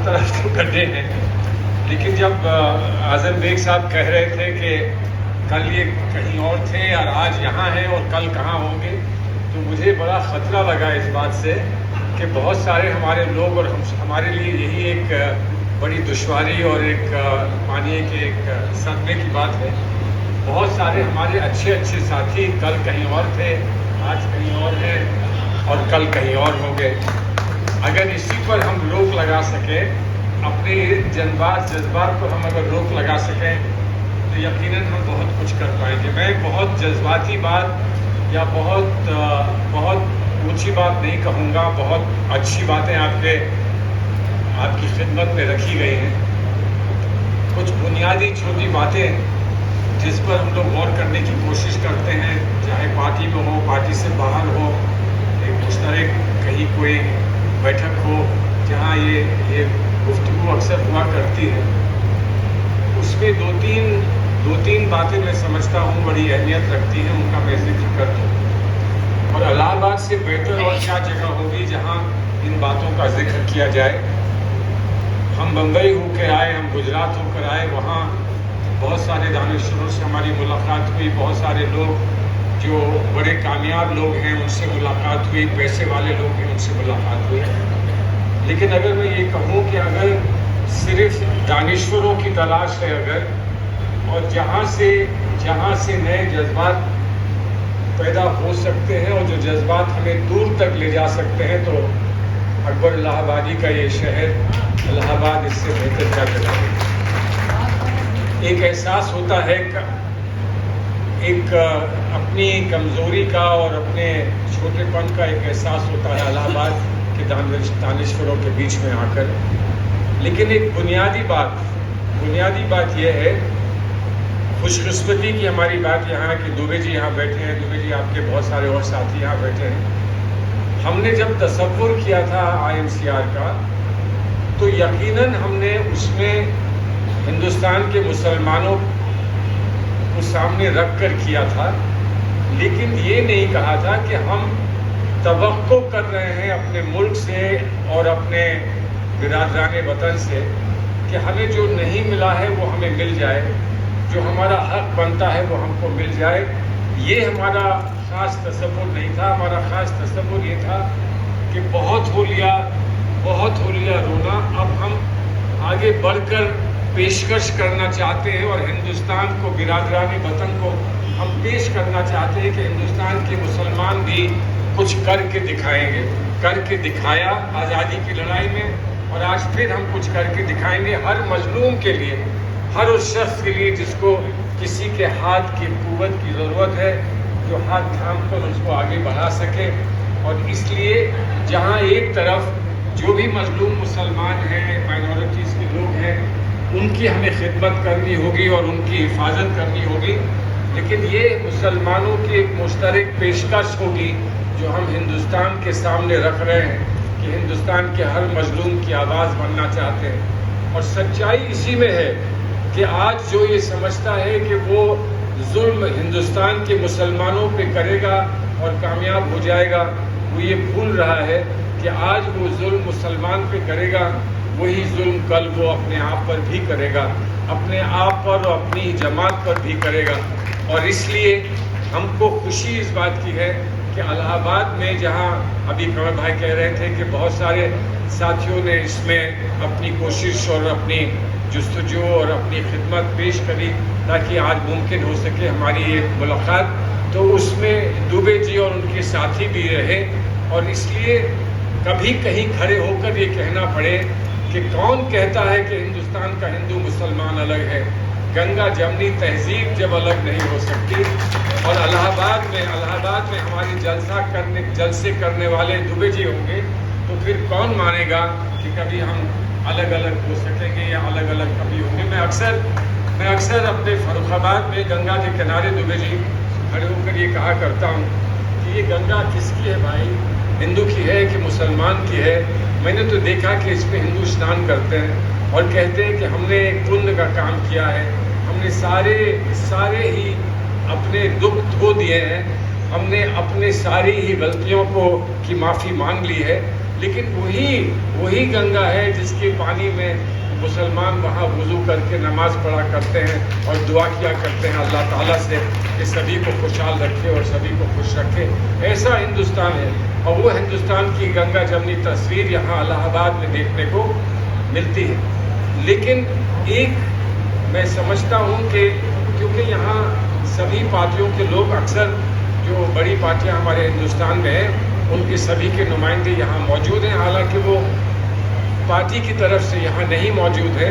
طرف تو گڈھے ہیں، لیکن جب اعظم بیگ صاحب کہہ رہے تھے کہ کل یہ کہیں اور تھے اور آج یہاں ہیں اور کل کہاں ہوں گے، تو مجھے بڑا خطرہ لگا اس بات سے کہ بہت سارے ہمارے لوگ، اور ہمارے لیے یہی ایک بڑی دشواری اور ایک مانیے کہ ایک صدمے کی بات ہے، بہت سارے ہمارے اچھے اچھے ساتھی کل کہیں اور تھے، آج کہیں اور ہیں اور کل کہیں اور ہوں گے۔ اگر اسی پر ہم روک لگا سکیں، اپنے جذبات کو ہم اگر روک لگا سکیں تو یقیناً ہم بہت کچھ کر پائیں گے۔ میں بہت جذباتی بات یا بہت اونچی بات نہیں کہوں گا، بہت اچھی باتیں آپ کی خدمت میں رکھی گئی ہیں۔ کچھ بنیادی چھوٹی باتیں جس پر ہم لوگ غور کرنے کی کوشش کرتے ہیں، چاہے پارٹی میں ہو، پارٹی سے باہر ہو، ایک مشترک کہیں کوئی بیٹھک ہو جہاں یہ گفتگو اکثر ہوا کرتی ہے، اس میں دو تین باتیں میں سمجھتا ہوں بڑی اہمیت رکھتی ہیں، ان کا میں ذکر کر دوں۔ اور الہ آباد سے بہتر اور کیا جگہ ہوگی جہاں ان باتوں کا ذکر کیا جائے۔ ہم بمبئی ہو کے آئے، ہم گجرات ہو کر آئے، وہاں بہت سارے دانشوروں سے ہماری ملاقات ہوئی، بہت سارے لوگ جو بڑے کامیاب لوگ ہیں ان سے ملاقات ہوئی، پیسے والے لوگ ہیں ان سے ملاقات ہوئی۔ لیکن اگر میں یہ کہوں کہ اگر صرف دانشوروں کی تلاش ہے اگر، اور جہاں سے نئے جذبات پیدا ہو سکتے ہیں اور جو جذبات ہمیں دور تک لے جا سکتے ہیں، تو اکبر الہ آبادی کا یہ شہر الہ آباد اس سے بہتر کیا کرے گا۔ ایک احساس ہوتا ہے، ایک اپنی کمزوری کا اور اپنے چھوٹے پن کا ایک احساس ہوتا ہے الہ آباد کے دانشوروں کے بیچ میں آ کر۔ لیکن ایک بنیادی بات یہ ہے، خوش قسمتی کی ہماری بات یہاں ہے کہ دوبے جی یہاں بیٹھے ہیں، دوبے جی آپ کے بہت سارے اور ساتھی یہاں بیٹھے ہیں۔ ہم نے جب تصور کیا تھا INCR کا، تو یقیناً ہم نے اس میں ہندوستان کے مسلمانوں کو سامنے رکھ کر کیا تھا، لیکن یہ نہیں کہا تھا کہ ہم توقع کر رہے ہیں اپنے ملک سے اور اپنے برادران وطن سے کہ ہمیں جو نہیں ملا ہے وہ ہمیں مل جائے، جو ہمارا حق بنتا ہے وہ ہم کو مل جائے۔ یہ ہمارا خاص تصور نہیں تھا۔ ہمارا خاص تصور یہ تھا کہ بہت ہو لیا رونا، اب ہم آگے بڑھ کر پیشکش کرنا چاہتے ہیں، اور ہندوستان کو، برادران وطن کو ہم پیش کرنا چاہتے ہیں کہ ہندوستان کے مسلمان بھی کچھ کر کے دکھائیں گے، کر کے دکھایا آزادی کی لڑائی میں، اور آج پھر ہم کچھ کر کے دکھائیں گے ہر مظلوم کے لیے، ہر اس شخص کے لیے جس کو کسی کے ہاتھ کی قوت کی ضرورت ہے، جو ہاتھ تھام کر اس کو آگے بڑھا سکے۔ اور اس لیے جہاں ایک طرف جو بھی مظلوم مسلمان ہیں، مائنورٹیز کے لوگ ہیں، ان کی ہمیں خدمت کرنی ہوگی اور ان کی حفاظت کرنی ہوگی، لیکن یہ مسلمانوں کی ایک مشترک پیشکش ہوگی جو ہم ہندوستان کے سامنے رکھ رہے ہیں کہ ہندوستان کے ہر مظلوم کی آواز بننا چاہتے ہیں۔ اور سچائی اسی میں ہے کہ آج جو یہ سمجھتا ہے کہ وہ ظلم ہندوستان کے مسلمانوں پہ کرے گا اور کامیاب ہو جائے گا، وہ یہ بھول رہا ہے کہ آج وہ ظلم مسلمان پہ کرے گا، وہی ظلم کل وہ اپنے آپ پر بھی کرے گا، اپنے آپ پر اور اپنی جماعت پر بھی کرے گا۔ اور اس لیے ہم کو خوشی اس بات کی ہے کہ الہ آباد میں، جہاں ابھی قمر بھائی کہہ رہے تھے کہ بہت سارے ساتھیوں نے اس میں اپنی کوشش اور اپنی جستجو اور اپنی خدمت پیش کری تاکہ آج ممکن ہو سکے ہماری یہ ملاقات، تو اس میں دوبے جی اور ان کے ساتھی بھی رہے۔ اور اس لیے کبھی کہیں کھڑے ہو کر یہ کہنا پڑے کہ کون کہتا ہے کہ ہندوستان کا ہندو مسلمان الگ ہے، گنگا جمنی تہذیب جب الگ نہیں ہو سکتی، اور الہ آباد میں ہماری جلسے کرنے والے دوبے جی ہوں گے، تو پھر کون مانے گا کہ کبھی ہم الگ الگ ہو سکیں گے یا الگ الگ کبھی ہوں گے۔ میں اکثر اپنے فاروق آباد میں گنگا کے کنارے دوبے جی کھڑے ہو کر یہ کہا کرتا ہوں کہ یہ گنگا کس کی ہے بھائی، ہندو کی ہے کہ مسلمان کی ہے؟ میں نے تو دیکھا کہ اس میں ہندو اسنان کرتے ہیں اور کہتے ہیں کہ ہم نے ایک پن کا کام کیا ہے، ہم نے سارے ہی اپنے دکھ دھو دیے ہیں، ہم نے اپنے ساری ہی غلطیوں کی معافی مانگ لی ہے، لیکن وہی گنگا ہے جس کے پانی میں مسلمان وہاں وضو کر کے نماز پڑھا کرتے ہیں اور دعا کیا کرتے ہیں اللہ تعالیٰ سے کہ سبھی کو خوشحال رکھے اور سبھی کو خوش رکھے. ایسا ہندوستان ہے، اور وہ ہندوستان کی گنگا جمنی تصویر یہاں الہ آباد میں دیکھنے کو ملتی ہے. لیکن ایک میں سمجھتا ہوں کہ کیونکہ یہاں سبھی پارٹیوں کے لوگ، اکثر جو بڑی پارٹیاں ہمارے ہندوستان میں ہیں ان کے سبھی کے نمائندے یہاں موجود ہیں، حالانکہ وہ پارٹی کی طرف سے یہاں نہیں موجود ہیں،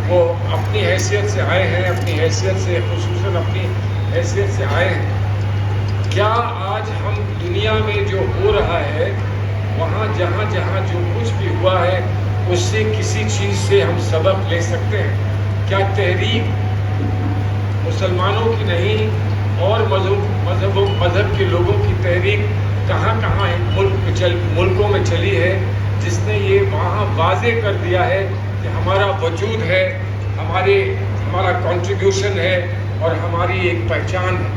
وہ اپنی حیثیت سے آئے ہیں، اپنی حیثیت سے، خصوصاً اپنی حیثیت سے آئے ہیں. کیا آج ہم دنیا میں جو ہو رہا ہے وہاں جہاں جو کچھ بھی ہوا ہے اس سے کسی چیز سے ہم سبق لے سکتے ہیں؟ کیا تحریک مسلمانوں کی نہیں اور مذہب کے لوگوں کی تحریک کہاں ملکوں میں چلی ہے جس نے یہ وہاں واضح کر دیا ہے کہ ہمارا وجود ہے، ہمارا کنٹریبیوشن ہے اور ہماری ایک پہچان ہے.